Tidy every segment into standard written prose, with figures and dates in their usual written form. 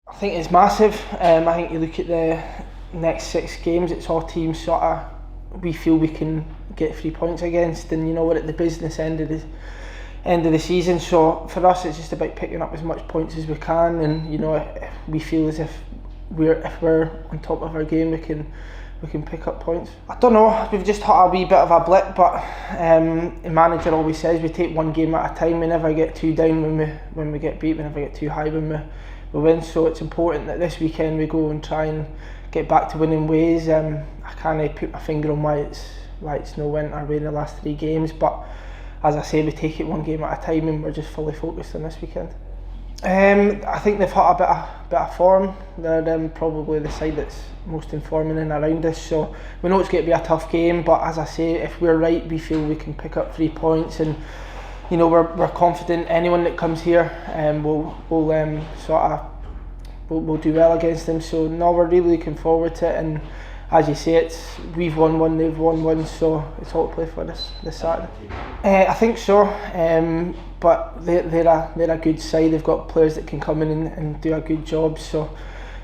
I think it's massive. I think you look at the next 6 games, it's all teams sort of we feel we can get 3 points against, and we're at the business end of the season. So for us, it's just about picking up as much points as we can, and if we feel as if we're on top of our game, we can pick up points. I don't know, we've just had a wee bit of a blip, but the manager always says we take one game at a time. We never get too down when we get beat, we never get too high when we win. So it's important that this weekend we go and try and get back to winning ways. I can't put my finger on why it's no went our way in the last 3 games, but as I say, we take it one game at a time, and we're just fully focused on this weekend. I think they've hit a bit of form. They're probably the side that's most informing and around us, so we know it's going to be a tough game, but as I say, if we're right, we feel we can pick up 3 points, and we're confident anyone that comes here will do well against them. So no, we're really looking forward to it, and as you say, we've won one, they've won one, so it's all to play for this Saturday. I think so, but they're a good side. They've got players that can come in and do a good job, so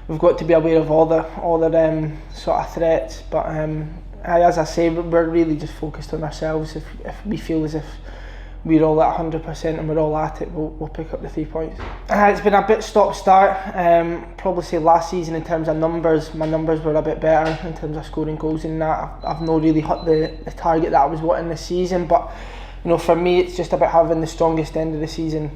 we've got to be aware of all the sort of threats. But as I say, we're really just focused on ourselves. If we feel as if we're all at 100% and we're all at it, we'll pick up the 3 points. It's been a bit stop-start. Probably say last season in terms of numbers, my numbers were a bit better in terms of scoring goals and that. I've not really hit the target that I was wanting this season, but for me it's just about having the strongest end of the season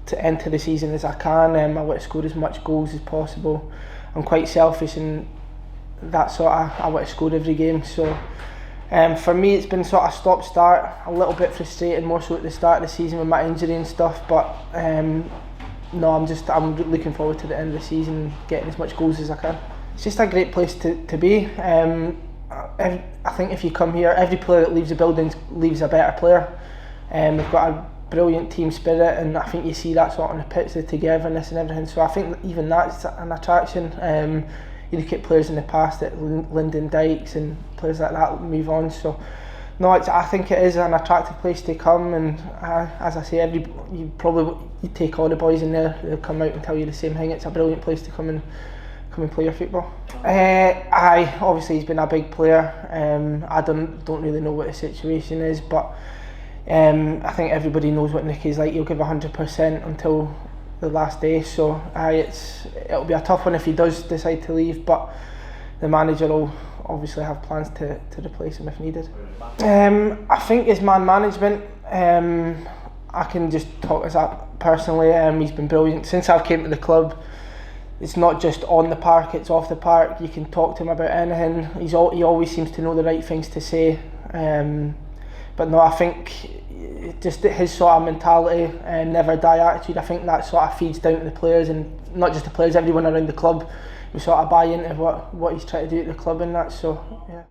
to enter the season as I can. I want to score as much goals as possible. I'm quite selfish, and that sort of, I want to score every game. So for me, it's been sort of stop-start, a little bit frustrating, more so at the start of the season with my injury and stuff. But no, I'm looking forward to the end of the season and getting as much goals as I can. It's just a great place to be. I think if you come here, every player that leaves the building leaves a better player. We've got a brilliant team spirit, and I think you see that sort of on the pitch, the togetherness and everything. So I think even that's an attraction. You look at players in the past, at Lyndon Dykes and players like that move on. So no, I think it is an attractive place to come, and as I say, you take all the boys in there, they'll come out and tell you the same thing. It's a brilliant place to come and play your football. Obviously he's been a big player. I don't really know what the situation is, but I think everybody knows what Nicky's like. He'll give 100% until the last day, so it'll be a tough one if he does decide to leave, but the manager will obviously have plans to replace him if needed. I think his man management, I can just talk as that personally. He's been brilliant since I've came to the club. It's not just on the park, it's off the park. You can talk to him about anything. He always seems to know the right things to say. But no, I think just his sort of mentality and never die attitude, I think that sort of feeds down to the players, and not just the players, everyone around the club. We sort of buy into what he's trying to do at the club and that. So yeah.